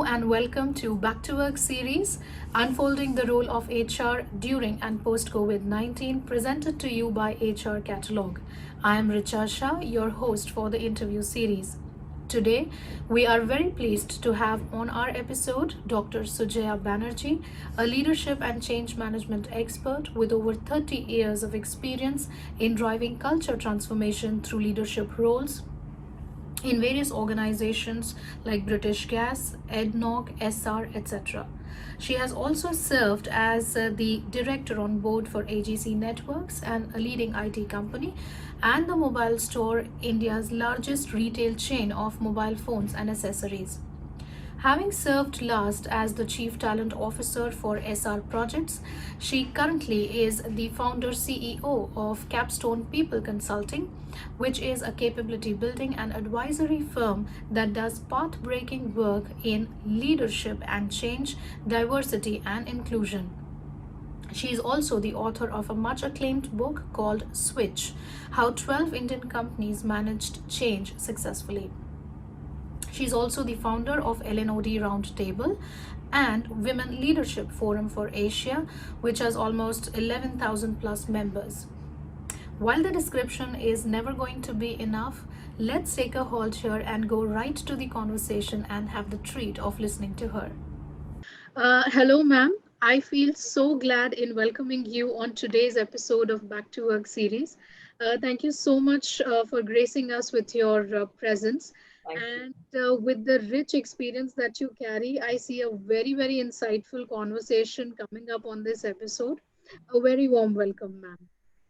and welcome to Back to Work series, unfolding the role of HR during and post COVID 19, presented to you by HR Catalogue. I am Richa Shah, your host for the interview series. Today, we are very pleased to have on our episode Dr. Sujaya Banerjee, a leadership and change management expert with over 30 years of experience in driving culture transformation through leadership roles in various organizations like British Gas, EDNOC, SR, etc. She has also served as the director on board for AGC Networks and a leading IT company and the mobile store, India's largest retail chain of mobile phones and accessories. Having served last as the Chief Talent Officer for SR Projects, she currently is the founder CEO of Capstone People Consulting, which is a capability building and advisory firm that does path breaking work in leadership and change, diversity, and inclusion. She is also the author of a much acclaimed book called Switch: How 12 Indian Companies Managed Change Successfully. She's also the founder of LNOD Roundtable and Women Leadership Forum for Asia, which has almost 11,000 plus members. While the description is never going to be enough, let's take a halt here and go right to the conversation and have the treat of listening to her. Hello, ma'am. I feel so glad in welcoming you on today's episode of Back to Work series. Thank you so much for gracing us with your presence. Thank you. And with the rich experience that you carry, I see a very, very insightful conversation coming up on this episode. A very warm welcome, ma'am.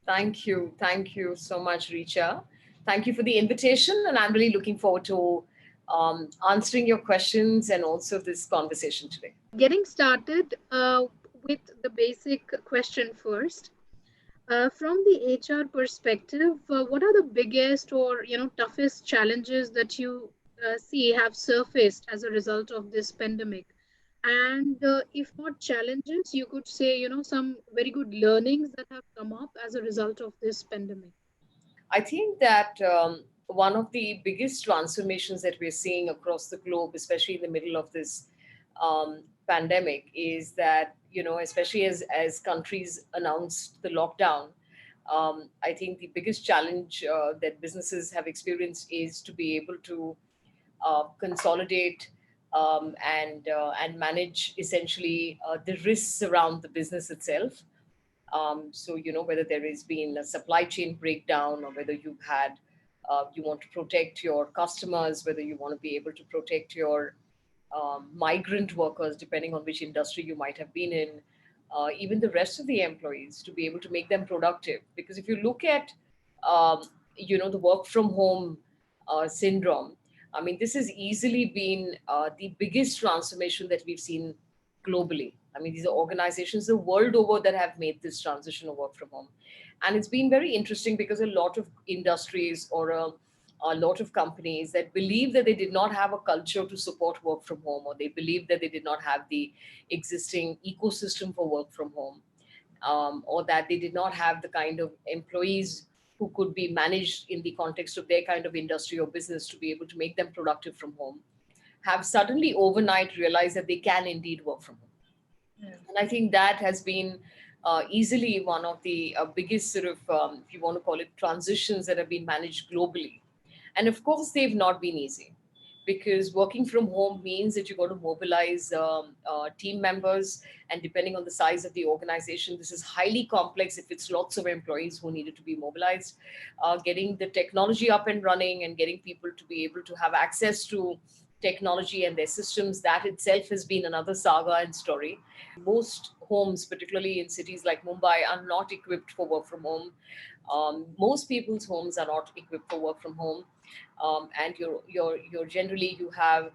Thank you. Thank you so much, Richa. Thank you for the invitation. And I'm really looking forward to answering your questions and also this conversation today. Getting started with the basic question first. From the HR perspective, what are the biggest or toughest challenges that you see have surfaced as a result of this pandemic? And if not challenges, you could say some very good learnings that have come up as a result of this pandemic. I think that one of the biggest transformations that we're seeing across the globe, especially in the middle of this pandemic, is that, especially as countries announced the lockdown, I think the biggest challenge that businesses have experienced is to be able to consolidate and manage essentially the risks around the business itself. So, whether there has been a supply chain breakdown or whether you've had, you want to protect your customers, whether you want to be able to protect your migrant workers, depending on which industry you might have been in, even the rest of the employees, to be able to make them productive. Because if you look at, the work from home syndrome, I mean, this has easily been the biggest transformation that we've seen globally. I mean, these are organizations the world over that have made this transition of work from home. And it's been very interesting because a lot of industries or a lot of companies that believe that they did not have a culture to support work from home, or they believe that they did not have the existing ecosystem for work from home, or that they did not have the kind of employees who could be managed in the context of their kind of industry or business to be able to make them productive from home, have suddenly overnight realized that they can indeed work from home. Yeah. And I think that has been easily one of the biggest sort of, if you want to call it, transitions that have been managed globally. And of course, they've not been easy, because working from home means that you've got to mobilize team members. And depending on the size of the organization, this is highly complex if it's lots of employees who needed to be mobilized. Getting the technology up and running and getting people to be able to have access to technology and their systems, that itself has been another saga and story. Most homes, particularly in cities like Mumbai, are not equipped for work from home. Most people's homes are not equipped for work from home, and you're generally, you have,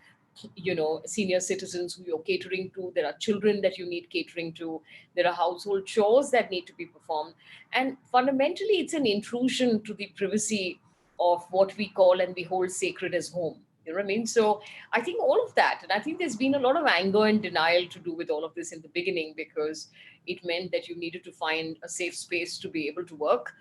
senior citizens who you're catering to. There are children that you need catering to. There are household chores that need to be performed, and fundamentally, it's an intrusion to the privacy of what we call and we hold sacred as home. You know what I mean? So I think all of that, and I think there's been a lot of anger and denial to do with all of this in the beginning, because it meant that you needed to find a safe space to be able to work.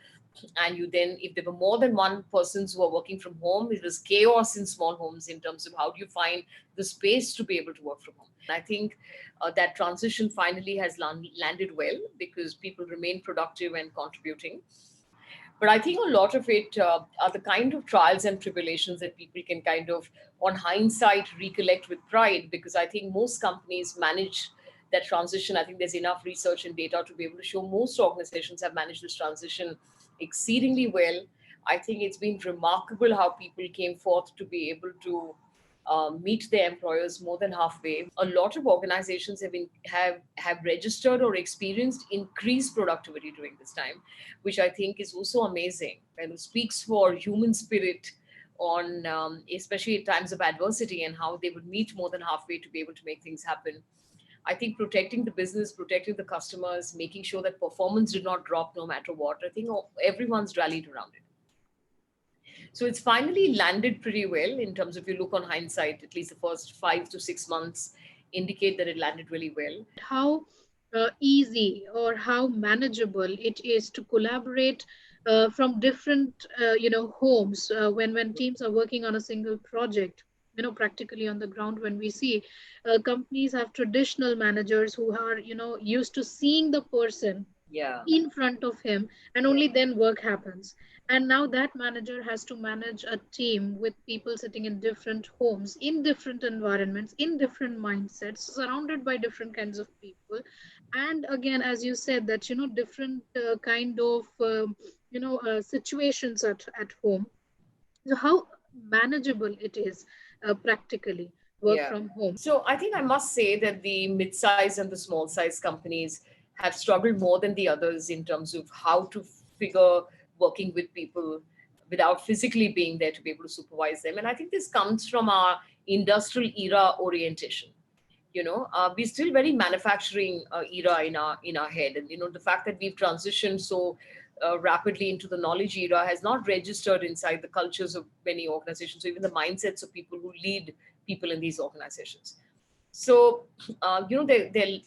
And you then, if there were more than one persons who are working from home, it was chaos in small homes in terms of how do you find the space to be able to work from home. I think that transition finally has landed well because people remain productive and contributing. But I think a lot of it are the kind of trials and tribulations that people can kind of, on hindsight, recollect with pride, because I think most companies manage that transition. I think there's enough research and data to be able to show most organizations have managed this transition exceedingly well. I think it's been remarkable how people came forth to be able to meet their employers more than halfway. A lot of organizations have registered or experienced increased productivity during this time, which I think is also amazing and speaks for human spirit on especially at times of adversity, and how they would meet more than halfway to be able to make things happen. I think protecting the business, protecting the customers, making sure that performance did not drop no matter what. I think everyone's rallied around it. So it's finally landed pretty well in terms of, if you look on hindsight, at least the first 5 to 6 months indicate that it landed really well. How easy or how manageable it is to collaborate from different homes when teams are working on a single project, practically on the ground. When we see companies have traditional managers who are used to seeing the person Yeah. in front of him, and only then work happens. And now that manager has to manage a team with people sitting in different homes, in different environments, in different mindsets, surrounded by different kinds of people. And again, as you said, that different kind of situations at home. So how manageable it is practically work Yeah. from home. So I think I must say that the mid-size and the small-size companies have struggled more than the others in terms of how to figure working with people without physically being there to be able to supervise them. And I think this comes from our industrial era orientation. We're still very manufacturing era in our head, and the fact that we've transitioned so rapidly into the knowledge era has not registered inside the cultures of many organizations, or even the mindsets of people who lead people in these organizations. So,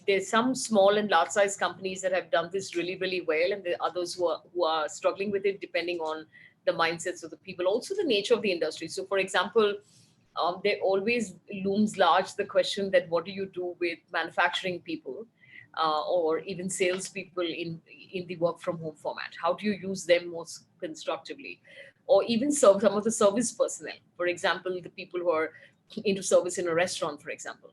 there's some small and large size companies that have done this really, really well, and there are others who are struggling with it, depending on the mindsets of the people, also the nature of the industry. So, for example, there always looms large the question that what do you do with manufacturing people, or even salespeople in the work from home format? How do you use them most constructively? Or even some of the service personnel, for example, the people who are into service in a restaurant, for example.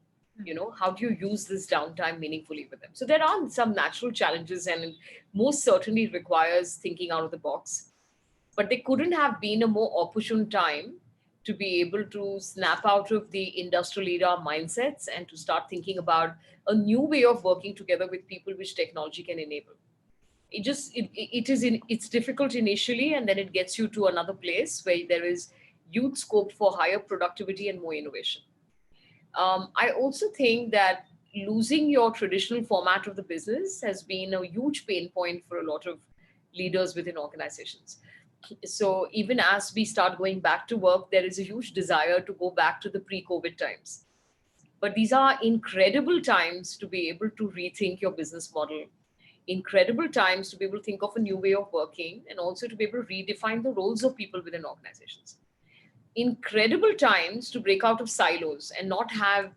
How do you use this downtime meaningfully with them? So there are some natural challenges, and it most certainly requires thinking out of the box. But there couldn't have been a more opportune time to be able to snap out of the industrial era mindsets and to start thinking about a new way of working together with people, which technology can enable. It's difficult initially, and then it gets you to another place where there is huge scope for higher productivity and more innovation. I also think that losing your traditional format of the business has been a huge pain point for a lot of leaders within organizations. So even as we start going back to work, there is a huge desire to go back to the pre-COVID times. But these are incredible times to be able to rethink your business model, incredible times to be able to think of a new way of working, and also to be able to redefine the roles of people within organizations. Incredible times to break out of silos and not have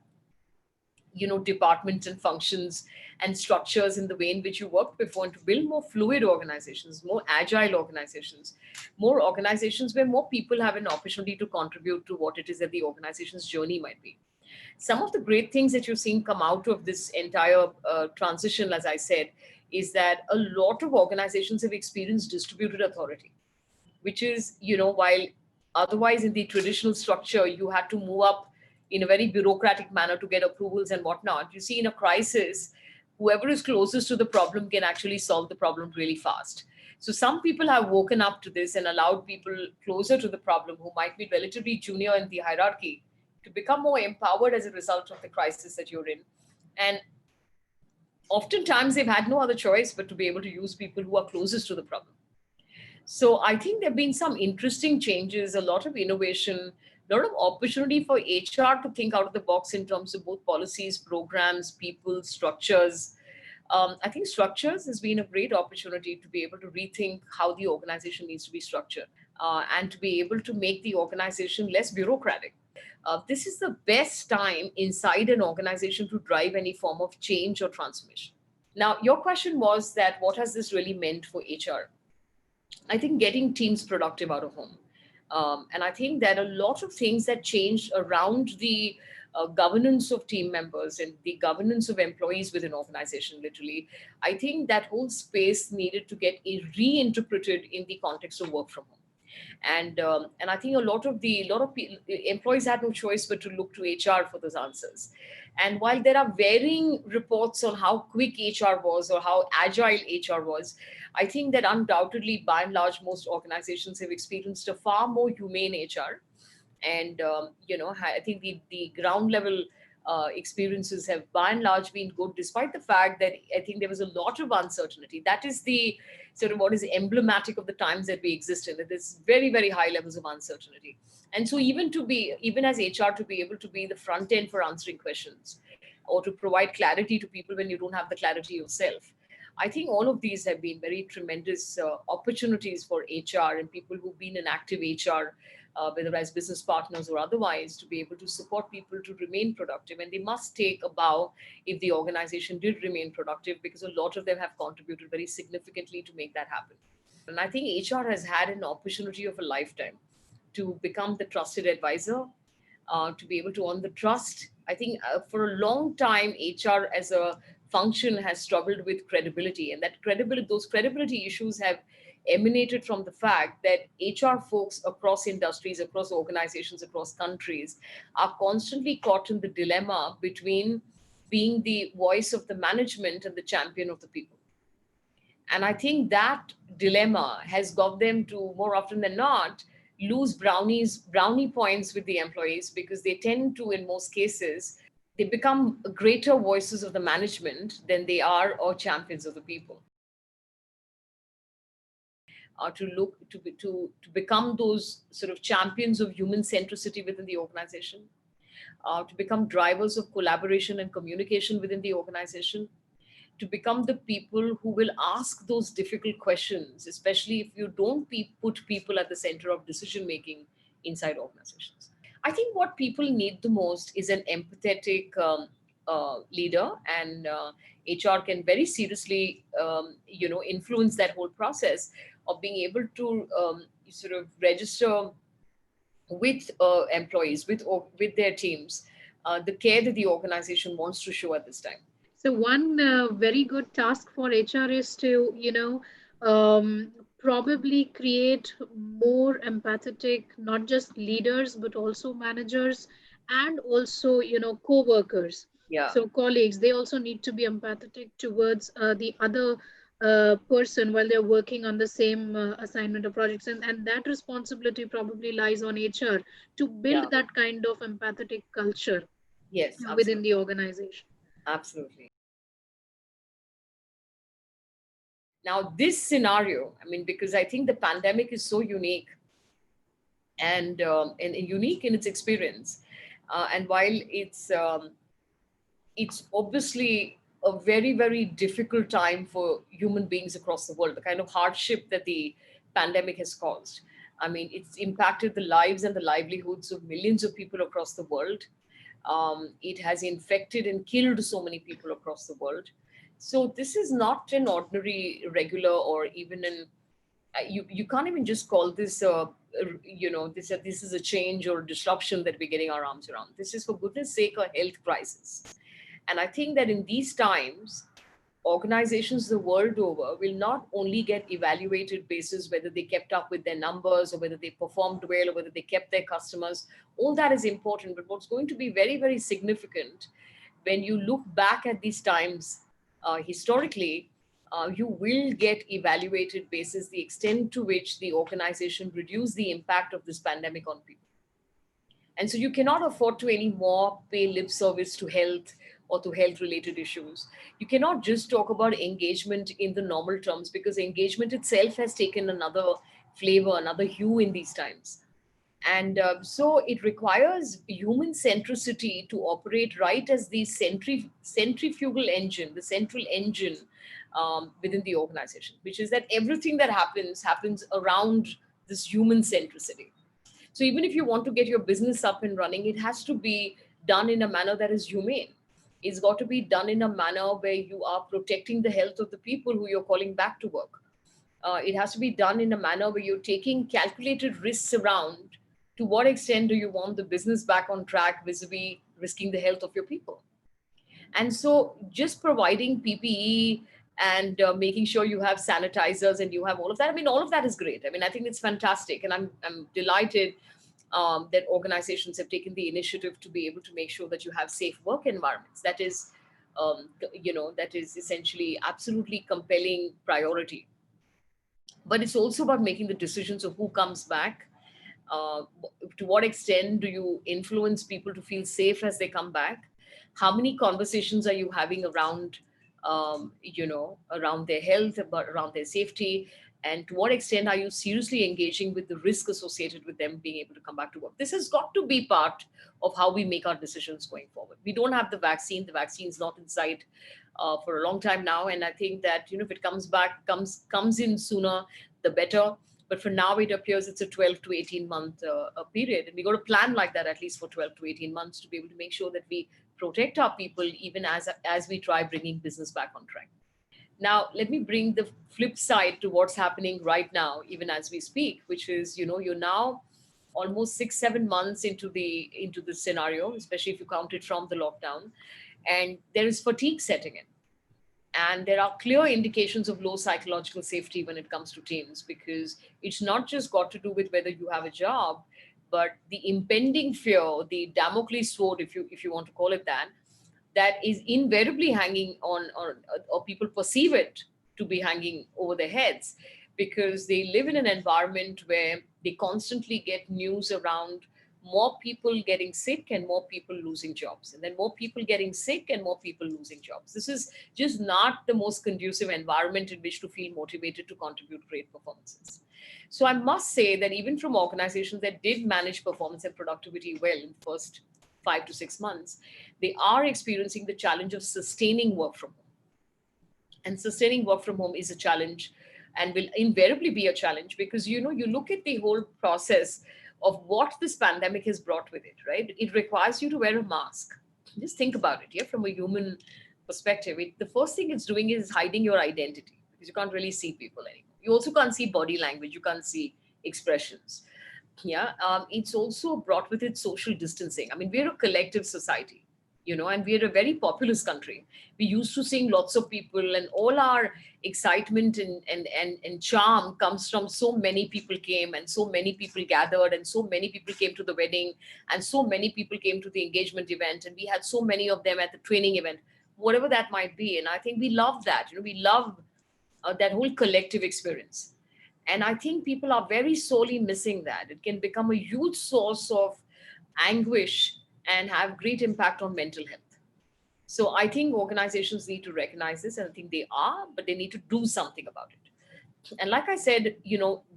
departments and functions and structures in the way in which you worked before, and to build more fluid organizations, more agile organizations, more organizations where more people have an opportunity to contribute to what it is that the organization's journey might be. Some of the great things that you're seeing come out of this entire transition, as I said, is that a lot of organizations have experienced distributed authority, which is, while otherwise in the traditional structure, you had to move up in a very bureaucratic manner to get approvals and whatnot. You see, in a crisis, whoever is closest to the problem can actually solve the problem really fast. So some people have woken up to this and allowed people closer to the problem who might be relatively junior in the hierarchy to become more empowered as a result of the crisis that you're in. And oftentimes they've had no other choice but to be able to use people who are closest to the problem. So I think there have been some interesting changes, a lot of innovation, a lot of opportunity for HR to think out of the box in terms of both policies, programs, people, structures. I think structures has been a great opportunity to be able to rethink how the organization needs to be structured, and to be able to make the organization less bureaucratic. This is the best time inside an organization to drive any form of change or transformation. Now, your question was that what has this really meant for HR? I think getting teams productive out of home. And I think that a lot of things that changed around the governance of team members and the governance of employees within organization, literally, I think that whole space needed to get reinterpreted in the context of work from home. And I think employees had no choice but to look to HR for those answers. And while there are varying reports on how quick HR was or how agile HR was, I think that undoubtedly, by and large, most organizations have experienced a far more humane HR. And I think the ground level experiences have by and large been good, despite the fact that I think there was a lot of uncertainty. That is the sort of what is emblematic of the times that we exist in, that there's very, very high levels of uncertainty. And so even as HR, to be able to be the front end for answering questions or to provide clarity to people when you don't have the clarity yourself, I think all of these have been very tremendous opportunities for HR and people who've been in active HR, whether as business partners or otherwise, to be able to support people to remain productive. And they must take a bow if the organization did remain productive, because a lot of them have contributed very significantly to make that happen. And I think HR has had an opportunity of a lifetime to become the trusted advisor, to be able to earn the trust. I think for a long time, HR as a function has struggled with credibility, and those credibility issues have emanated from the fact that HR folks across industries, across organizations, across countries are constantly caught in the dilemma between being the voice of the management and the champion of the people. And I think that dilemma has got them to, more often than not, lose brownie points with the employees, because they tend to, in most cases, they become greater voices of the management than they are or champions of the people. To become those sort of champions of human centricity within the organization, to become drivers of collaboration and communication within the organization, to become the people who will ask those difficult questions, especially if you don't put people at the center of decision making inside organizations. I think what people need the most is an empathetic leader, and HR can very seriously, influence that whole process of being able to sort of register with employees, with their teams, the care that the organization wants to show at this time. So one very good task for HR is to, probably create more empathetic, not just leaders, but also managers and also, co-workers. Yeah. So colleagues, they also need to be empathetic towards the other person while they're working on the same assignment or projects. And that responsibility probably lies on HR to Yeah. build that kind of empathetic culture Yes, within absolutely. the organization. Absolutely. Now, this scenario, I mean, because I think the pandemic is so unique and unique in its experience, and while it's obviously a very, very difficult time for human beings across the world, the kind of hardship that the pandemic has caused. I mean, it's impacted the lives and the livelihoods of millions of people across the world. It has infected and killed so many people across the world. So this is not an ordinary, regular, or even you can't even just call this this is a change or disruption that we're getting our arms around. This is, for goodness sake, a health crisis. And I think that in these times, organizations the world over will not only get evaluated basis whether they kept up with their numbers or whether they performed well or whether they kept their customers. All that is important, but what's going to be very, very significant when you look back at these times historically, you will get evaluated basis the extent to which the organization reduced the impact of this pandemic on people. And so you cannot afford to anymore pay lip service to health or to health related issues. You cannot just talk about engagement in the normal terms, because engagement itself has taken another flavor, another hue in these times. And so it requires human centricity to operate right as the centrifugal engine, the central engine within the organization, which is that everything that happens around this human centricity. So even if you want to get your business up and running, it has to be done in a manner that is humane. It's got to be done in a manner where you are protecting the health of the people who you're calling back to work. It has to be done in a manner where you're taking calculated risks around to what extent do you want the business back on track vis-a-vis risking the health of your people. And so just providing PPE and making sure you have sanitizers and you have all of that. I mean, all of that is great. I mean, I think it's fantastic. And I'm delighted that organizations have taken the initiative to be able to make sure that you have safe work environments. That is essentially absolutely compelling priority. But it's also about making the decisions of who comes back. uh, to what extent do you influence people to feel safe as they come back? How many conversations are you having around around their health, about around their safety? And to what extent are you seriously engaging with the risk associated with them being able to come back to work? This has got to be part of how we make our decisions going forward. We don't have the vaccine. The vaccine's not in sight for a long time now, and I think that if it comes in sooner, the better. But for now, it appears it's a 12 to 18 month period. And we got to plan like that at least for 12 to 18 months to be able to make sure that we protect our people even as we try bringing business back on track. Now, let me bring the flip side to what's happening right now, even as we speak, which is, you're now almost 6, 7 months into the scenario, especially if you count it from the lockdown, and there is fatigue setting in, and there are clear indications of low psychological safety when it comes to teams, because it's not just got to do with whether you have a job, but the impending fear, the Damocles sword, if you want to call it that, that is invariably hanging on, or people perceive it to be hanging over their heads, because they live in an environment where they constantly get news around more people getting sick and more people losing jobs, and then more people getting sick and more people losing jobs. This is just not the most conducive environment in which to feel motivated to contribute great performances. So I must say that even from organizations that did manage performance and productivity well in the first 5 to 6 months, they are experiencing the challenge of sustaining work from home. And sustaining work from home is a challenge, and will invariably be a challenge, because you look at the whole process of what this pandemic has brought with it, right? It requires you to wear a mask. Just think about it, yeah, from a human perspective. The first thing it's doing is hiding your identity, because you can't really see people anymore. You also can't see body language, you can't see expressions. Yeah, it's also brought with it social distancing. I mean, we're a collective society, and we're a very populous country. We used to seeing lots of people, and all our excitement and charm comes from so many people came, and so many people gathered, and so many people came to the wedding, and so many people came to the engagement event, and we had so many of them at the training event, whatever that might be. And I think we love that. We love that whole collective experience. And I think people are very sorely missing that. It can become a huge source of anguish and have great impact on mental health. So I think organizations need to recognize this, and I think they are, but they need to do something about it. And like I said,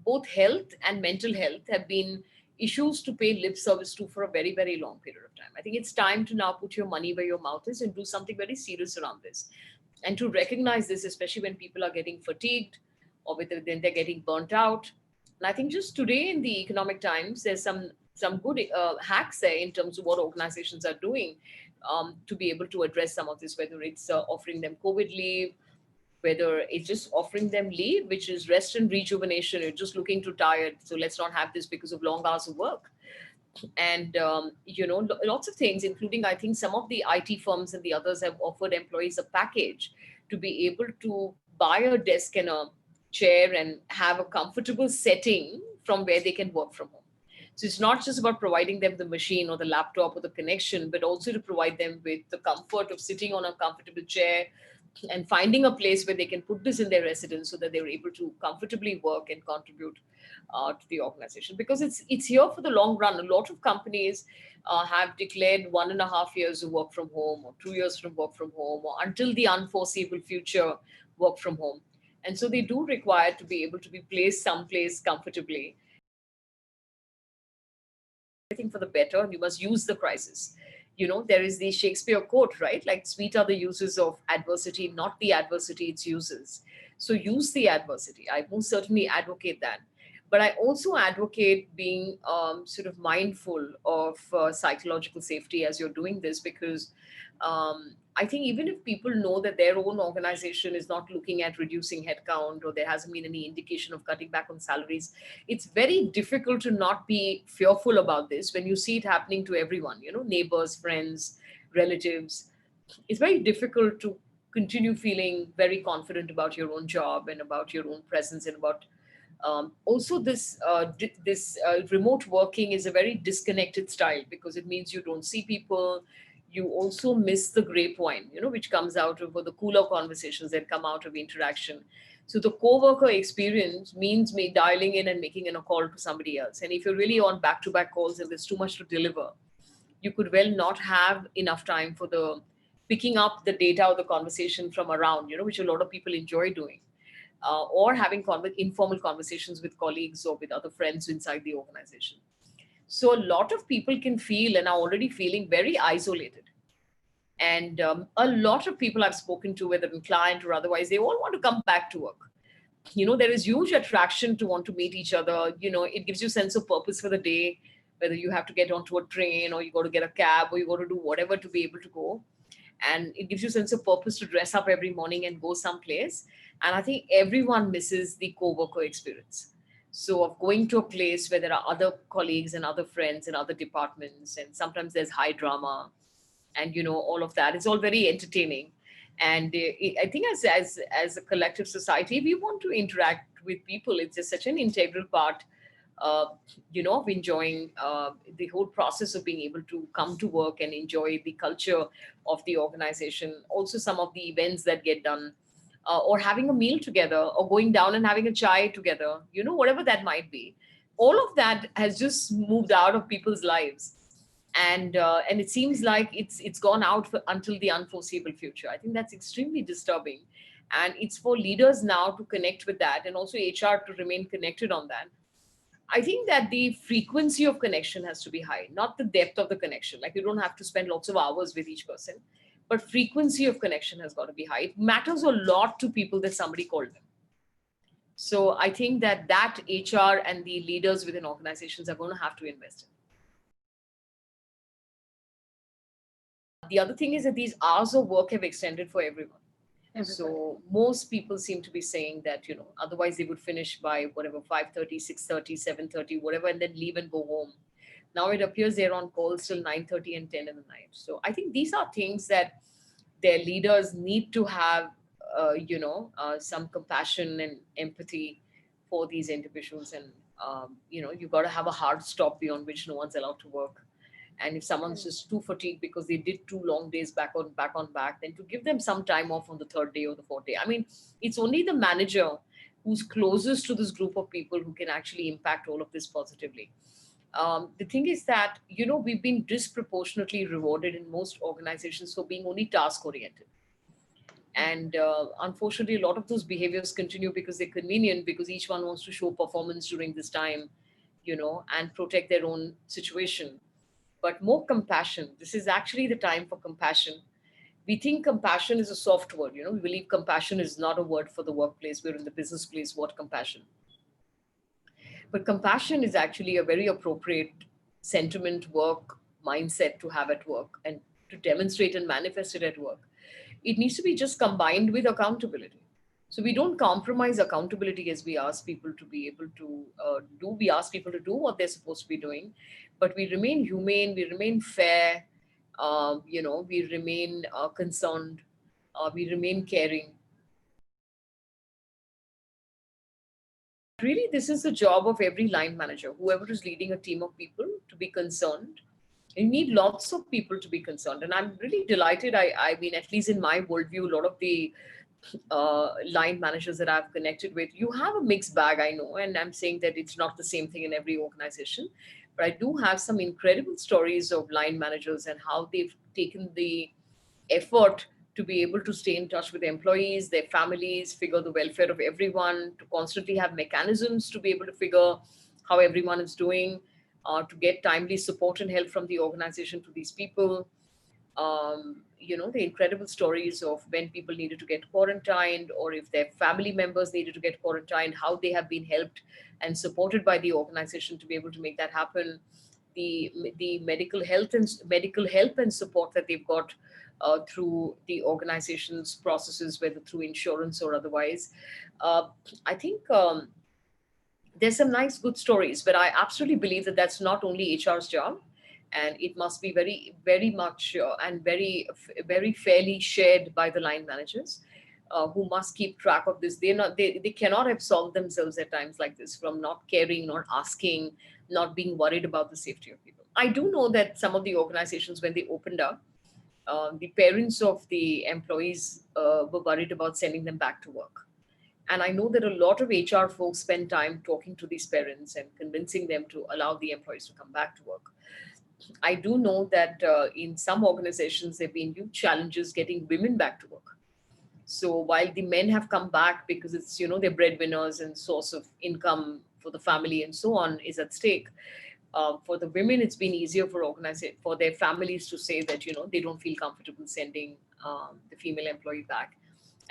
both health and mental health have been issues to pay lip service to for a very, very long period of time. I think it's time to now put your money where your mouth is and do something very serious around this. And to recognize this, especially when people are getting fatigued, or whether then they're getting burnt out. And I think just today in the Economic Times, there's some good hacks there in terms of what organizations are doing to be able to address some of this, whether it's offering them COVID leave, whether it's just offering them leave, which is rest and rejuvenation. You're just looking too tired, so let's not have this because of long hours of work. And lots of things, including, I think, some of the IT firms and the others have offered employees a package to be able to buy a desk and a chair and have a comfortable setting from where they can work from home. So it's not just about providing them the machine or the laptop or the connection, but also to provide them with the comfort of sitting on a comfortable chair and finding a place where they can put this in their residence so that they're able to comfortably work and contribute to the organization, because it's here for the long run. A lot of companies have declared 1.5 years of work from home, or 2 years from work from home, or until the unforeseeable future work from home. And so they do require to be able to be placed someplace comfortably. everything for the better, and you must use the crisis. There is the Shakespeare quote, right? Like, sweet are the uses of adversity, not the adversity its uses. So use the adversity. I most certainly advocate that. But I also advocate being sort of mindful of psychological safety as you're doing this, because I think even if people know that their own organization is not looking at reducing headcount, or there hasn't been any indication of cutting back on salaries, it's very difficult to not be fearful about this when you see it happening to everyone, neighbors, friends, relatives. It's very difficult to continue feeling very confident about your own job and about your own presence, and about also this remote working is a very disconnected style, because it means you don't see people. You also miss the grapevine, which comes out of, or the cooler conversations that come out of interaction. So the co-worker experience means me dialing in and making a call to somebody else. And if you're really on back-to-back calls and there's too much to deliver, you could well not have enough time for the picking up the data or the conversation from around, which a lot of people enjoy doing, or having informal conversations with colleagues or with other friends inside the organization. So a lot of people can feel and are already feeling very isolated. And a lot of people I've spoken to, whether in client or otherwise, they all want to come back to work. There is huge attraction to want to meet each other. It gives you sense of purpose for the day, whether you have to get onto a train, or you got to get a cab, or you got to do whatever to be able to go. And it gives you sense of purpose to dress up every morning and go someplace. And I think everyone misses the co-worker experience. So of going to a place where there are other colleagues and other friends and other departments, and sometimes there's high drama, and all of that, it's all very entertaining. And I think as a collective society, we want to interact with people. It's just such an integral part, uh, of enjoying the whole process of being able to come to work and enjoy the culture of the organization. Also, some of the events that get done, or having a meal together, or going down and having a chai together, whatever that might be. All of that has just moved out of people's lives. And it seems like it's gone out until the unforeseeable future. I think that's extremely disturbing, and it's for leaders now to connect with that, and also HR to remain connected on that. I think that the frequency of connection has to be high, not the depth of the connection. Like, you don't have to spend lots of hours with each person, but frequency of connection has got to be high. It matters a lot to people that somebody called them. So I think that HR and the leaders within organizations are going to have to invest in. The other thing is that these hours of work have extended for everyone. So most people seem to be saying that, otherwise they would finish by whatever, 5:30, 6:30, 7:30, whatever, and then leave and go home. Now it appears they're on calls till 9:30 and 10 in the night. So I think these are things that their leaders need to have, some compassion and empathy for these individuals. And, you've got to have a hard stop beyond which no one's allowed to work. And if someone's just too fatigued because they did 2 long days back on back, then to give them some time off on the third day or the fourth day. I mean, it's only the manager who's closest to this group of people who can actually impact all of this positively. The thing is that, we've been disproportionately rewarded in most organizations for being only task oriented. And unfortunately, a lot of those behaviors continue because they're convenient, because each one wants to show performance during this time, and protect their own situation. But more compassion. This is actually the time for compassion. We think compassion is a soft word. We believe compassion is not a word for the workplace. We're in the business place. What compassion? But compassion is actually a very appropriate sentiment, work mindset to have at work, and to demonstrate and manifest it at work. It needs to be just combined with accountability. So we don't compromise accountability as we ask people to be able to do. We ask people to do what they're supposed to be doing, but we remain humane, we remain fair, we remain concerned, we remain caring. Really, this is the job of every line manager, whoever is leading a team of people, to be concerned. You need lots of people to be concerned. And I'm really delighted. I mean, at least in my worldview, a lot of the line managers that I've connected with, you have a mixed bag, I know. And I'm saying that it's not the same thing in every organization. But I do have some incredible stories of line managers and how they've taken the effort to be able to stay in touch with employees, their families, figure the welfare of everyone, to constantly have mechanisms to be able to figure how everyone is doing. to get timely support and help from the organization to these people. The incredible stories of when people needed to get quarantined, or if their family members needed to get quarantined, how they have been helped and supported by the organization to be able to make that happen. The medical help and support that they've got through the organization's processes, whether through insurance or otherwise. I think there's some nice, good stories, but I absolutely believe that that's not only HR's job, and it must be very, very much and very fairly shared by the line managers. Who must keep track of this. They cannot absolve themselves at times like this from not caring, not asking, not being worried about the safety of people. I do know that some of the organizations, when they opened up, the parents of the employees were worried about sending them back to work. And I know that a lot of HR folks spend time talking to these parents and convincing them to allow the employees to come back to work. I do know that in some organizations, there have been huge challenges getting women back to work. So while the men have come back because it's, they're breadwinners and source of income for the family and so on is at stake, for the women, it's been easier for their families to say that, they don't feel comfortable sending the female employee back.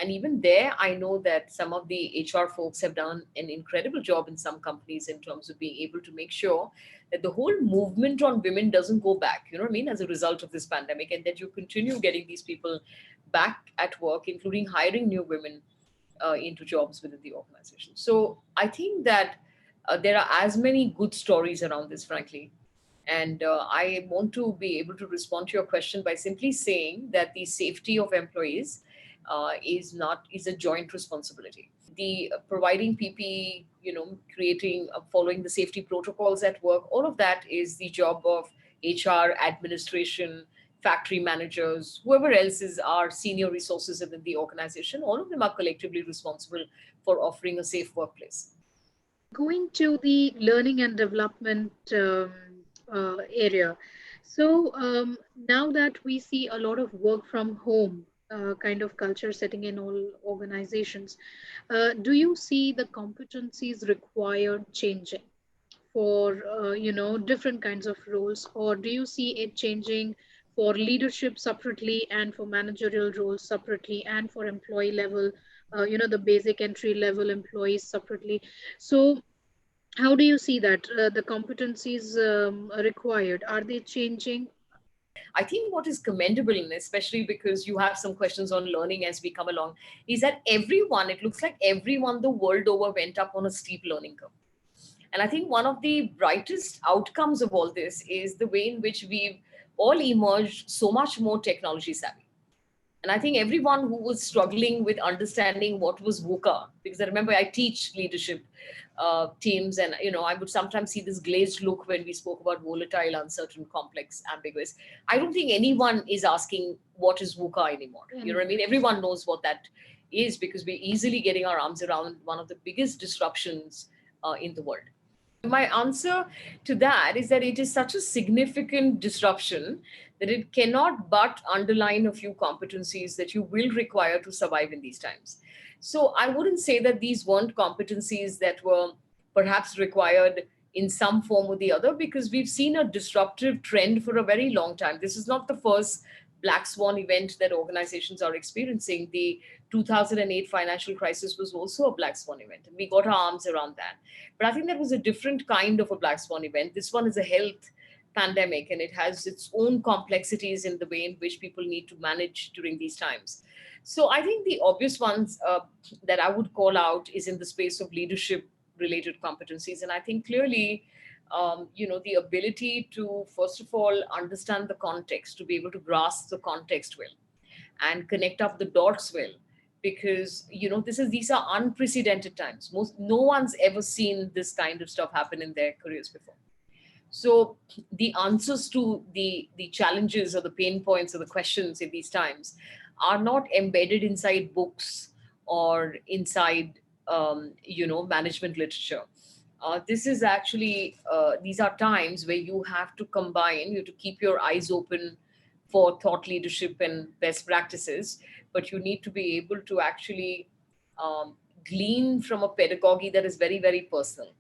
And even there, I know that some of the HR folks have done an incredible job in some companies in terms of being able to make sure that the whole movement on women doesn't go back, you know what I mean, as a result of this pandemic, and that you continue getting these people back at work, including hiring new women into jobs within the organization. So I think that there are as many good stories around this, frankly. And I want to be able to respond to your question by simply saying that the safety of employees is a joint responsibility. The providing PPE, creating, following the safety protocols at work, all of that is the job of HR, administration, factory managers, whoever else is our senior resources within the organization. All of them are collectively responsible for offering a safe workplace. Going to the learning and development area. So now that we see a lot of work from home kind of culture setting in all organizations, do you see the competencies required changing for different kinds of roles, or do you see it changing for leadership separately and for managerial roles separately and for employee level, the basic entry level employees separately? So how do you see that the competencies required, are they changing? I think what is commendable, and especially because you have some questions on learning as we come along, is that it looks like everyone the world over went up on a steep learning curve. And I think one of the brightest outcomes of all this is the way in which we've all emerged so much more technology savvy. And I think everyone who was struggling with understanding what was VUCA, because I remember I teach leadership teams, and I would sometimes see this glazed look when we spoke about volatile, uncertain, complex, ambiguous. I don't think anyone is asking what is VUCA anymore. You know what I mean? Everyone knows what that is because we're easily getting our arms around one of the biggest disruptions in the world. My answer to that is that it is such a significant disruption that it cannot but underline a few competencies that you will require to survive in these times. So I wouldn't say that these weren't competencies that were perhaps required in some form or the other, because we've seen a disruptive trend for a very long time. This is not the first black swan event that organizations are experiencing. The 2008 financial crisis was also a black swan event, and we got our arms around that. But I think that was a different kind of a black swan event. This one is a health pandemic, and it has its own complexities in the way in which people need to manage during these times. So I think the obvious ones that I would call out is in the space of leadership related competencies. And I think clearly, the ability to, first of all, understand the context, to be able to grasp the context well and connect up the dots well, because these are unprecedented times. No one's ever seen this kind of stuff happen in their careers before. So the answers to the challenges or the pain points or the questions in these times are not embedded inside books or inside management literature. This is actually these are times where you have to combine, you have to keep your eyes open for thought leadership and best practices, but you need to be able to actually glean from a pedagogy that is very, very personal.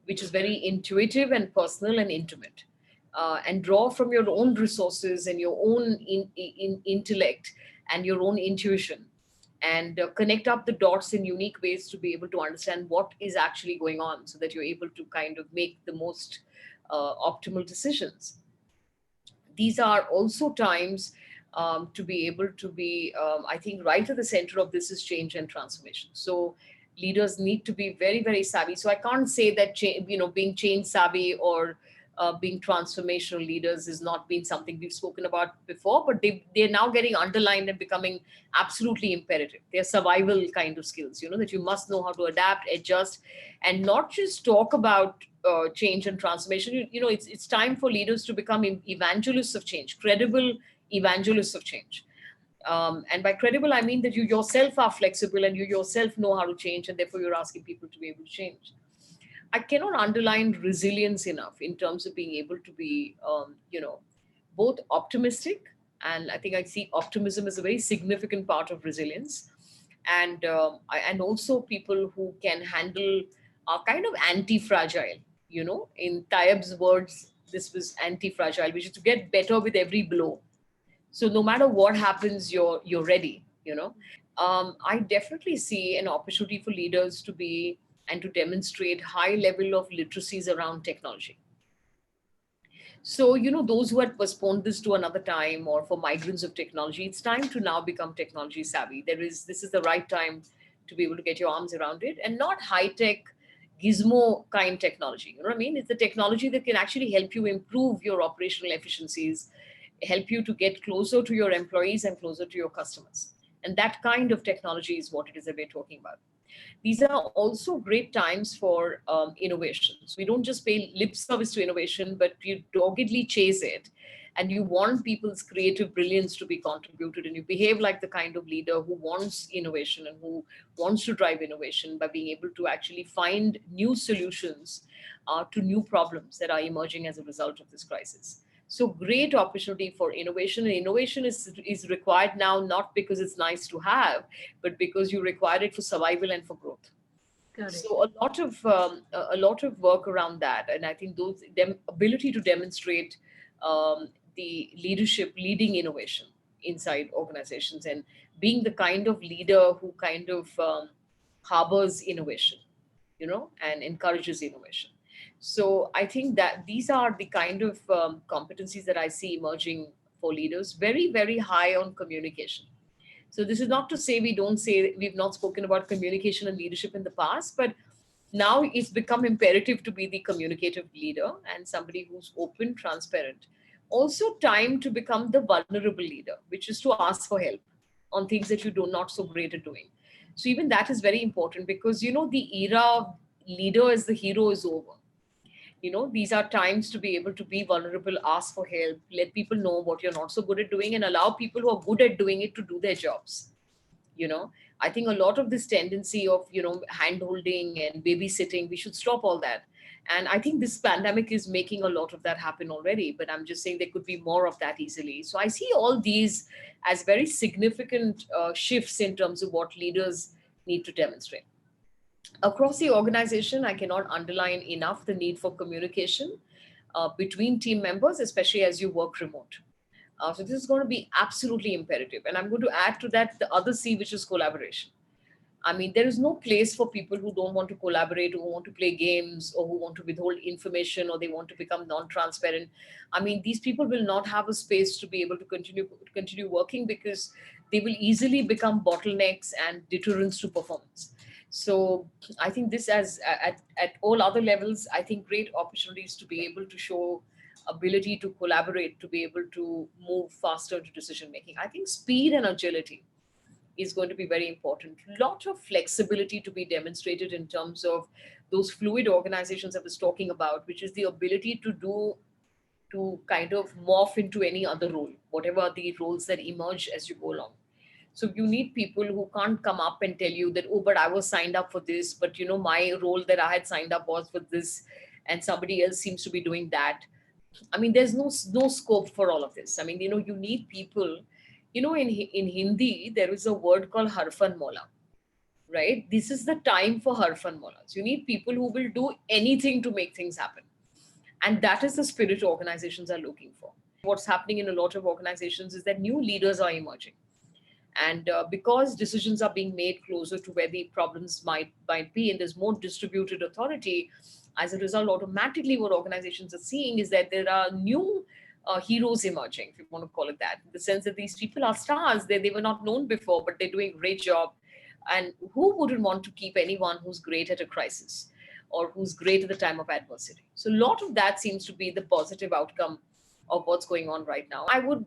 which is very intuitive and personal and intimate, and draw from your own resources and your own intellect and your own intuition, and connect up the dots in unique ways to be able to understand what is actually going on, so that you're able to kind of make the most optimal decisions. These are also times to be able to be, I think, right at the center of this is change and transformation. So leaders need to be very, very savvy. So I can't say that being change savvy or being transformational leaders has not been something we've spoken about before, but they're now getting underlined and becoming absolutely imperative. They're survival kind of skills, that you must know how to adapt, adjust, and not just talk about change and transformation. It's time for leaders to become evangelists of change, credible evangelists of change. And by credible, I mean that you yourself are flexible and you yourself know how to change, and therefore you're asking people to be able to change. I cannot underline resilience enough in terms of being able to be, both optimistic, and I think I see optimism as a very significant part of resilience, and also people who can handle kind of anti-fragile. In Tayyib's words, this was anti-fragile, which is to get better with every blow. So no matter what happens, you're ready. I definitely see an opportunity for leaders to be and to demonstrate high level of literacies around technology. So, those who had postponed this to another time, or for migrants of technology, it's time to now become technology savvy. This is the right time to be able to get your arms around it, and not high tech gizmo kind technology. You know what I mean? It's the technology that can actually help you improve your operational efficiencies, help you to get closer to your employees and closer to your customers. And that kind of technology is what it is that we're talking about. These are also great times for innovations. We don't just pay lip service to innovation, but you doggedly chase it. And you want people's creative brilliance to be contributed. And you behave like the kind of leader who wants innovation and who wants to drive innovation by being able to actually find new solutions to new problems that are emerging as a result of this crisis. So great opportunity for innovation. And innovation is required now, not because it's nice to have, but because you require it for survival and for growth. Correct. So a lot of work around that, and I think those ability to demonstrate the leadership, leading innovation inside organizations, and being the kind of leader who kind of harbors innovation, and encourages innovation. So I think that these are the kind of competencies that I see emerging for leaders. Very, very high on communication. So this is not to say we've not spoken about communication and leadership in the past, but now it's become imperative to be the communicative leader and somebody who's open, transparent. Also, time to become the vulnerable leader, which is to ask for help on things that you do not so great at doing. So even that is very important, because the era of leader as the hero is over. These are times to be able to be vulnerable, ask for help, let people know what you're not so good at doing, and allow people who are good at doing it to do their jobs. you know I think a lot of this tendency of hand holding and babysitting, we should stop all that. And I think this pandemic is making a lot of that happen already, but I'm just saying there could be more of that easily. So I see all these as very significant shifts in terms of what leaders need to demonstrate across the organization. I cannot underline enough the need for communication between team members, especially as you work remote. So this is going to be absolutely imperative. And I'm going to add to that the other C, which is collaboration. I mean, there is no place for people who don't want to collaborate, who want to play games, or who want to withhold information, or they want to become non-transparent. I mean, these people will not have a space to be able to continue working, because they will easily become bottlenecks and deterrents to performance. So I think this, as at all other levels, I think great opportunities to be able to show ability to collaborate, to be able to move faster to decision making. I think speed and agility is going to be very important. Lot of flexibility to be demonstrated in terms of those fluid organizations I was talking about, which is the ability to kind of morph into any other role, whatever the roles that emerge as you go along. So you need people who can't come up and tell you that, oh, but I was signed up for this, but my role that I had signed up was for this, and somebody else seems to be doing that. I mean, there's no scope for all of this. I mean, you need people. In Hindi there is a word called harfan mola. right? This is the time for harfan molas. You need people who will do anything to make things happen. And that is the spirit organizations are looking for. What's happening in a lot of organizations is that new leaders are emerging. And because decisions are being made closer to where the problems might be, and there's more distributed authority, as a result, automatically what organizations are seeing is that there are new heroes emerging, if you want to call it that, in the sense that these people are stars. They were not known before, but they're doing a great job. And who wouldn't want to keep anyone who's great at a crisis or who's great at the time of adversity? So a lot of that seems to be the positive outcome of what's going on right now. I would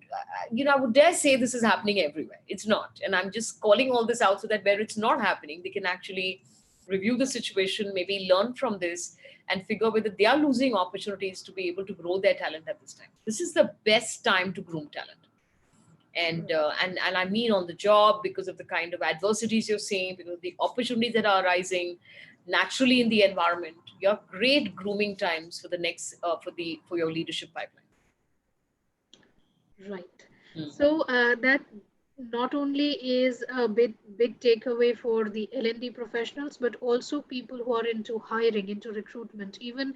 dare say this is happening everywhere. It's not. And I'm just calling all this out so that where it's not happening, they can actually review the situation, maybe learn from this, and figure whether they are losing opportunities to be able to grow their talent at this time. This is the best time to groom talent. And I mean on the job, because of the kind of adversities you're seeing, because of the opportunities that are arising naturally in the environment. You have great grooming times for the next for your leadership pipeline. Right. Hmm. So that not only is a big takeaway for the L&D professionals, but also people who are into hiring, into recruitment. Even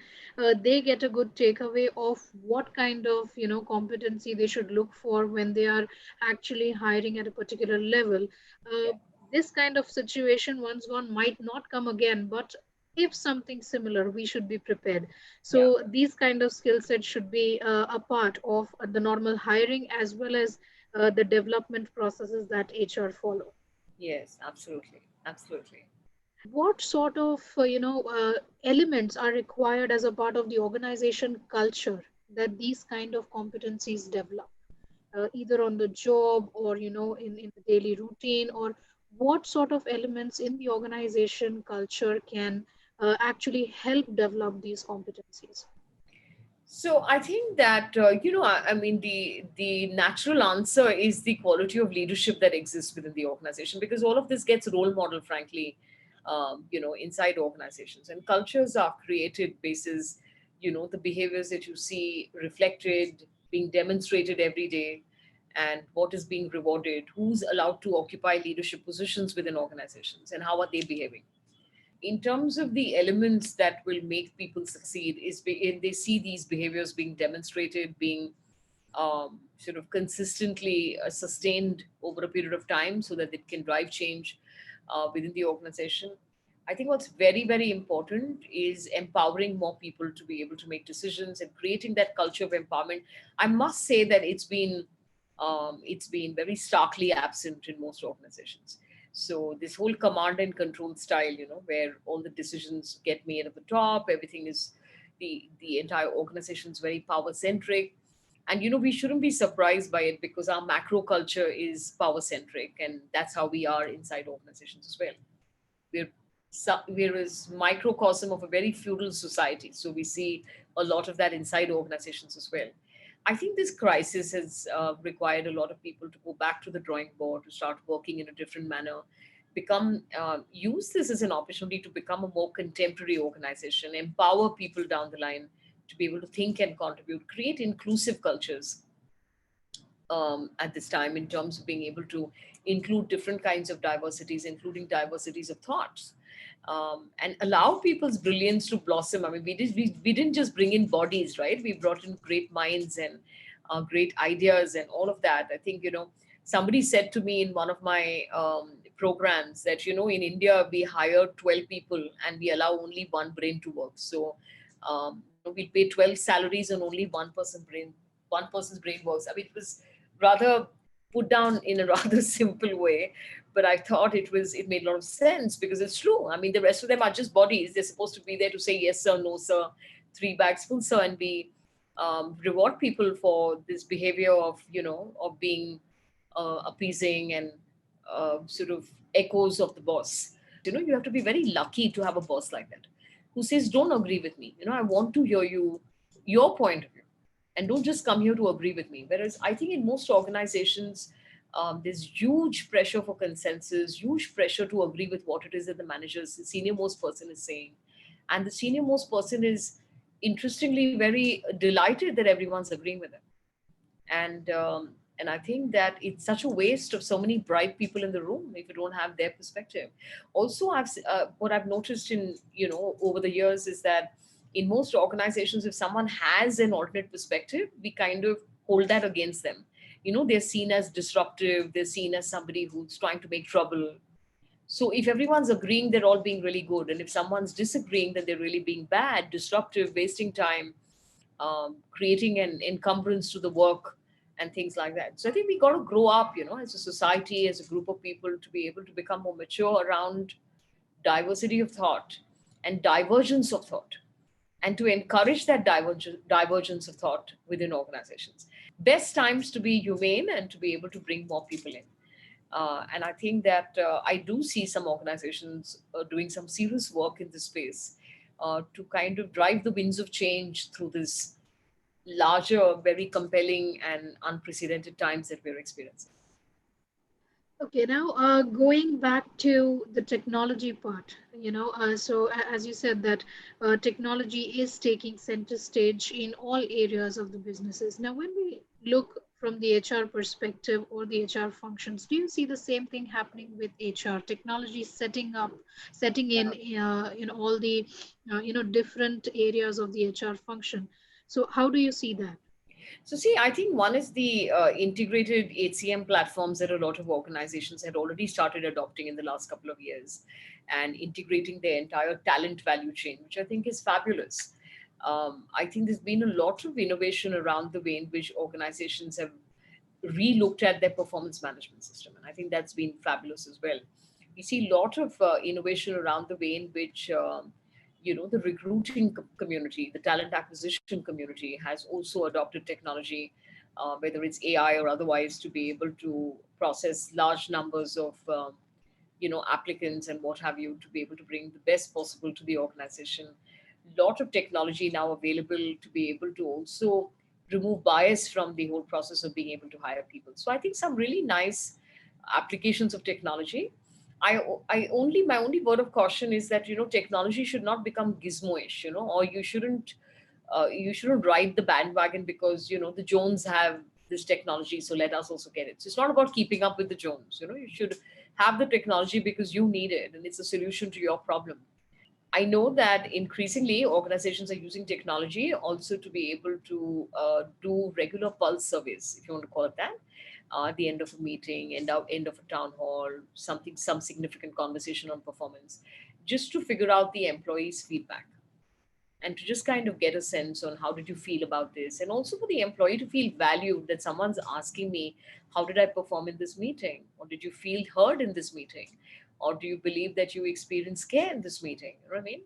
they get a good takeaway of what kind of competency they should look for when they are actually hiring at a particular level. Uh, Yeah. this kind of situation once gone might not come again, but if something similar, we should be prepared. Yeah. So these kind of skill sets should be a part of the normal hiring as well as the development processes that HR follow. Yes, absolutely. Absolutely. What sort of elements are required as a part of the organization culture that these kind of competencies develop, either on the job or in the daily routine, or what sort of elements in the organization culture can actually help develop these competencies? So I think that I mean, the natural answer is the quality of leadership that exists within the organization, because all of this gets role model, frankly, inside organizations, and cultures are created basis, the behaviors that you see reflected, being demonstrated every day, and what is being rewarded, who's allowed to occupy leadership positions within organizations, and how are they behaving. In terms of the elements that will make people succeed they see these behaviors being demonstrated, being sort of consistently sustained over a period of time, so that it can drive change within the organization. I think what's very, very important is empowering more people to be able to make decisions and creating that culture of empowerment. I must say that it's been very starkly absent in most organizations. So this whole command and control style, where all the decisions get made at the top, everything is the entire organization is very power centric. And we shouldn't be surprised by it, because our macro culture is power centric, and that's how we are inside organizations as well. We're a microcosm of a very feudal society, so we see a lot of that inside organizations as well. I think this crisis has required a lot of people to go back to the drawing board, to start working in a different manner, use this as an opportunity to become a more contemporary organization, empower people down the line to be able to think and contribute, create inclusive cultures at this time, in terms of being able to include different kinds of diversities, including diversities of thoughts, and allow people's brilliance to blossom. I mean, we didn't just bring in bodies, right? We brought in great minds and great ideas and all of that. I think, somebody said to me in one of my programs that, in India, we hire 12 people and we allow only one brain to work. So, we pay 12 salaries and only one person's brain works. I mean, it was rather put down in a rather simple way, but I thought it made a lot of sense, because it's true. I mean, the rest of them are just bodies. They're supposed to be there to say yes sir, no sir, three bags full sir, and be reward people for this behavior of being appeasing and sort of echoes of the boss. You have to be very lucky to have a boss like that, who says, don't agree with me, I want to hear your point of view, and don't just come here to agree with me. Whereas I think in most organizations, there's huge pressure for consensus, huge pressure to agree with what it is that the senior most person is saying. And the senior most person is interestingly very delighted that everyone's agreeing with him. And And I think that it's such a waste of so many bright people in the room if you don't have their perspective. Also, what I've noticed in, over the years is that in most organizations, if someone has an alternate perspective, we kind of hold that against them. They're seen as disruptive, they're seen as somebody who's trying to make trouble. So if everyone's agreeing, they're all being really good. And if someone's disagreeing, then they're really being bad, disruptive, wasting time, creating an encumbrance to the work and things like that. So I think we got to grow up, as a society, as a group of people, to be able to become more mature around diversity of thought and divergence of thought, and to encourage that divergence of thought within organizations. Best times to be humane and to be able to bring more people in. And I think that I do see some organizations doing some serious work in this space to kind of drive the winds of change through this larger, very compelling, and unprecedented times that we're experiencing. Okay, now going back to the technology part, as you said that technology is taking center stage in all areas of the businesses. Now, when we look from the HR perspective or the HR functions, do you see the same thing happening with HR? Technology setting in all the different areas of the HR function. So, how do you see that? So, see, I think one is the integrated HCM platforms that a lot of organizations had already started adopting in the last couple of years, and integrating their entire talent value chain, which I think is fabulous. I think there's been a lot of innovation around the way in which organizations have re-looked at their performance management system, and I think that's been fabulous as well. We see a lot of innovation around the way in which the recruiting community, the talent acquisition community, has also adopted technology, whether it's AI or otherwise, to be able to process large numbers of applicants and what have you, to be able to bring the best possible to the organization. Lot of technology now available to be able to also remove bias from the whole process of being able to hire people. So I think some really nice applications of technology. My only word of caution is that technology should not become gizmoish, or you shouldn't ride the bandwagon because the Jones have this technology, so let us also get it. So it's not about keeping up with the Jones. You should have the technology because you need it and it's a solution to your problem. I know that increasingly organizations are using technology also to be able to do regular pulse surveys, if you want to call it that, at the end of a meeting, end of a town hall, some significant conversation on performance, just to figure out the employee's feedback and to just kind of get a sense on how did you feel about this, and also for the employee to feel valued, that someone's asking me how did I perform in this meeting, or did you feel heard in this meeting, or do you believe that you experienced care in this meeting? You know what I mean?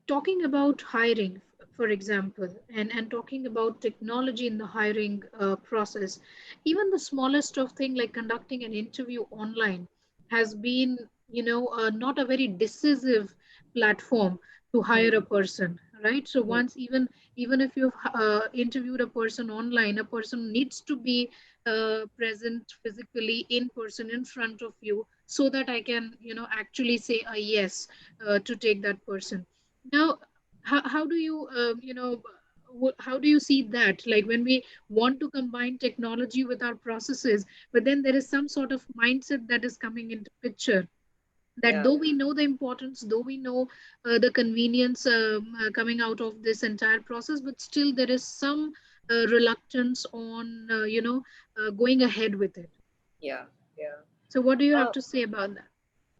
Talking about hiring, for example, and talking about technology in the hiring process, even the smallest of thing like conducting an interview online has been, not a very decisive platform to hire a Hmm. person, right? So Hmm. once even if you've interviewed a person online, a person needs to be present physically in person in front of you so that I can, actually say a yes to take that person. Now, how do you, how do you see that? Like when we want to combine technology with our processes, but then there is some sort of mindset that is coming into picture. That Yeah. though we know the importance, though we know the convenience coming out of this entire process, but still there is some reluctance on, going ahead with it. Yeah. Yeah. So, what do you have Uh, to say about that?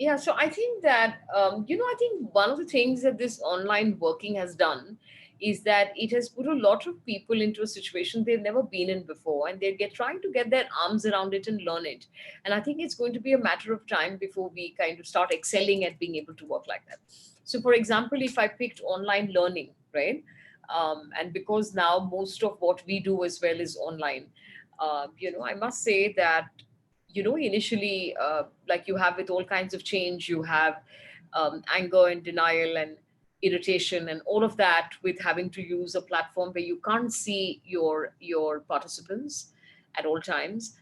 Yeah, so I think that, I think one of the things that this online working has done is that it has put a lot of people into a situation they've never been in before, and they get trying to get their arms around it and learn it. And I think it's going to be a matter of time before we kind of start excelling at being able to work like that. So, for example, if I picked online learning, right? And because now most of what we do as well is online, I must say that initially, like you have with all kinds of change, you have anger and denial and irritation and all of that, with having to use a platform where you can't see your participants at all times.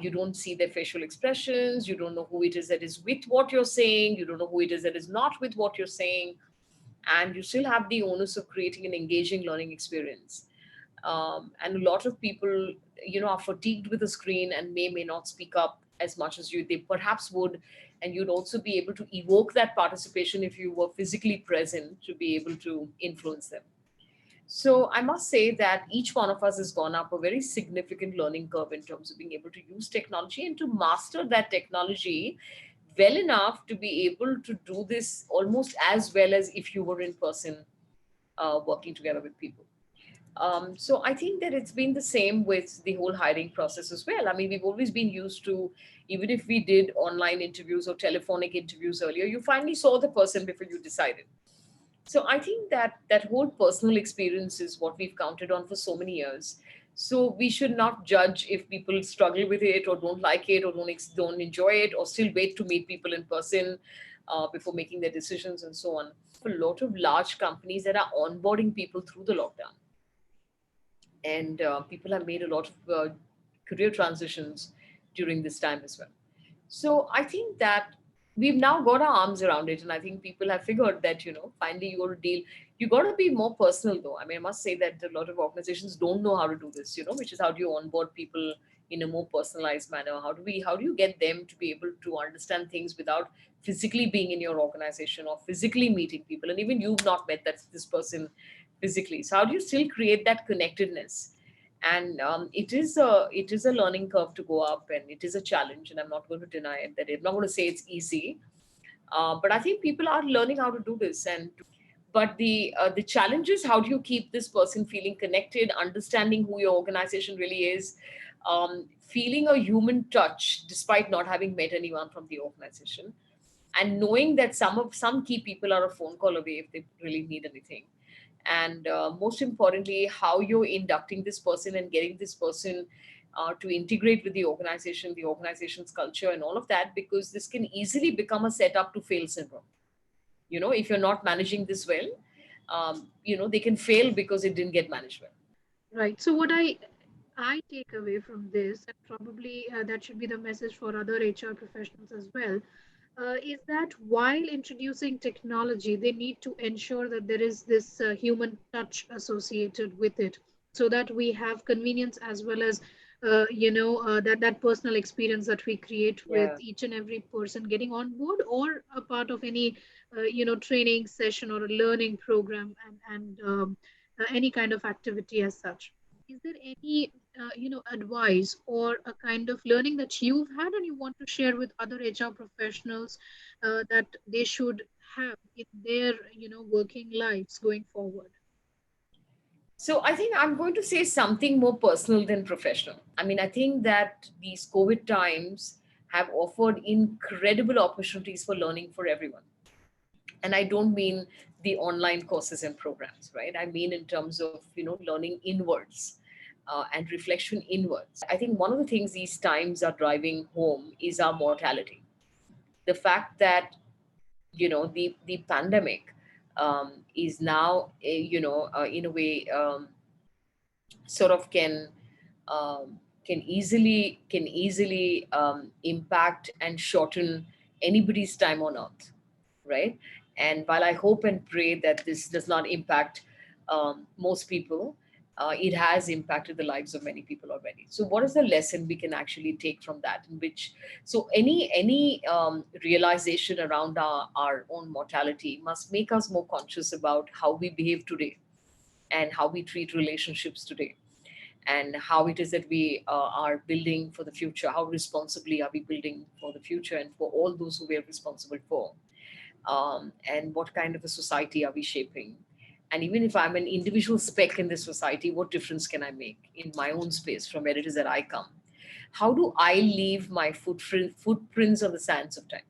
You don't see their facial expressions, you don't know who it is that is with what you're saying, you don't know who it is that is not with what you're saying, and you still have the onus of creating an engaging learning experience. And a lot of people, are fatigued with the screen and may not speak up as much as they perhaps would. And you'd also be able to evoke that participation if you were physically present to be able to influence them. So I must say that each one of us has gone up a very significant learning curve in terms of being able to use technology and to master that technology well enough to be able to do this almost as well as if you were in person, working together with people. So I think that it's been the same with the whole hiring process as well. I mean, we've always been used to, even if we did online interviews or telephonic interviews earlier, you finally saw the person before you decided. So I think that that whole personal experience is what we've counted on for so many years. So we should not judge if people struggle with it or don't like it or don't enjoy it or still wait to meet people in person, before making their decisions and so on. A lot of large companies that are onboarding people through the lockdown, and people have made a lot of career transitions during this time as well. So I think that we've now got our arms around it, and I think people have figured that finally you got to deal. You got to be more personal, though. I mean, I must say that a lot of organizations don't know how to do this. Which is how do you onboard people in a more personalized manner? How do you get them to be able to understand things without physically being in your organization or physically meeting people, and even you've not met that this person physically. So how do you still create that connectedness? And it is a learning curve to go up, and it is a challenge, and I'm not going to deny it. That I'm not going to say it's easy, but I think people are learning how to do this. And but the challenge is, how do you keep this person feeling connected, understanding who your organization really is, feeling a human touch despite not having met anyone from the organization, and knowing that some key people are a phone call away if they really need anything. And most importantly, how you're inducting this person and getting this person to integrate with the organization's culture and all of that, because this can easily become a setup to fail syndrome. If you're not managing this well, they can fail because it didn't get managed well. Right. So what I take away from this, and probably that should be the message for other HR professionals as well, is that while introducing technology, they need to ensure that there is this human touch associated with it, so that we have convenience as well as that personal experience that we create with Yeah. each and every person getting on board or a part of any training session or a learning program and any kind of activity as such. Is there any advice or a kind of learning that you've had and you want to share with other HR professionals that they should have in their working lives going forward? So I think I'm going to say something more personal than professional. I mean, I think that these COVID times have offered incredible opportunities for learning for everyone. And I don't mean the online courses and programs, right? I mean in terms of learning inwards, and reflection inwards. I think one of the things these times are driving home is our mortality. The fact that the pandemic is now, in a way, sort of can easily impact and shorten anybody's time on earth, right? And while I hope and pray that this does not impact most people, it has impacted the lives of many people already. So what is the lesson we can actually take from that? In which, so any realization around our own mortality must make us more conscious about how we behave today and how we treat relationships today, and how it is that we are building for the future. How responsibly are we building for the future and for all those who we are responsible for? And what kind of a society are we shaping? And even if I'm an individual speck in this society, what difference can I make in my own space from where it is that I come? How do I leave my footprints on the sands of time?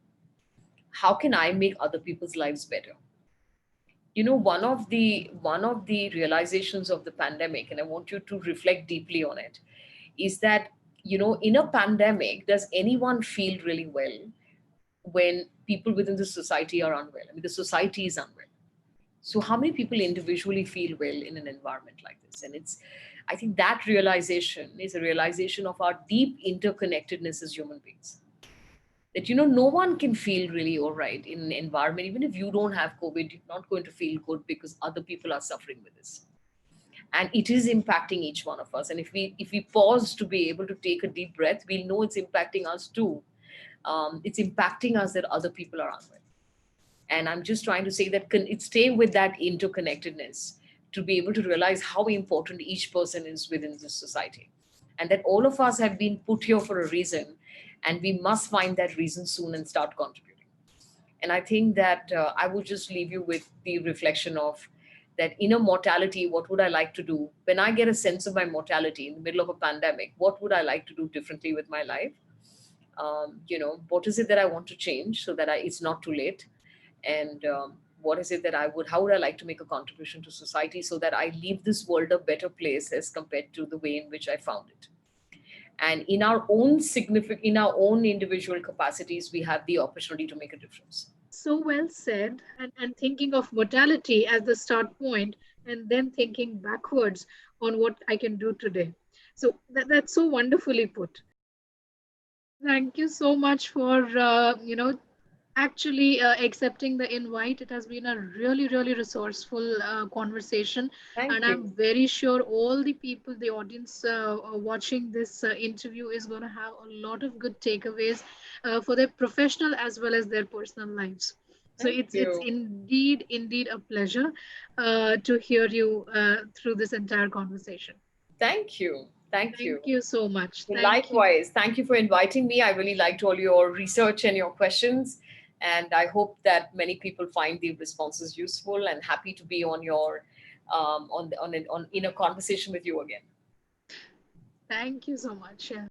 How can I make other people's lives better? One of the realizations of the pandemic, and I want you to reflect deeply on it, is that in a pandemic, does anyone feel really well when people within the society are unwell? I mean, the society is unwell. So how many people individually feel well in an environment like this? And it's, I think that realization is a realization of our deep interconnectedness as human beings. That no one can feel really all right in an environment. Even if you don't have COVID, you're not going to feel good because other people are suffering with this. and it is impacting each one of us. And if we pause to be able to take a deep breath, we'll know it's impacting us too. It's impacting us that other people are unwell. And I'm just trying to say that it stay with that interconnectedness to be able to realize how important each person is within this society, and that all of us have been put here for a reason, and we must find that reason soon and start contributing. And I think that I would just leave you with the reflection of that inner mortality. What would I like to do when I get a sense of my mortality in the middle of a pandemic? What would I like to do differently with my life? What is it that I want to change so that it's not too late? And what is it that how would I like to make a contribution to society so that I leave this world a better place as compared to the way in which I found it? And in our own individual capacities, we have the opportunity to make a difference. So well said. And thinking of mortality as the start point, and then thinking backwards on what I can do today. So that's so wonderfully put. Thank you so much for actually accepting the invite. It has been a really, really resourceful conversation, and Thank I'm you. very sure all the people, the audience watching this interview, is going to have a lot of good takeaways for their professional as well as their personal lives. So Thank it's you. indeed a pleasure to hear you through this entire conversation. Thank you. Thank you. Thank you so much. Thank you. Likewise, thank you for inviting me. I really liked all your research and your questions. And I hope that many people find the responses useful, and happy to be on your on in a conversation with you again. Thank you so much. Yeah.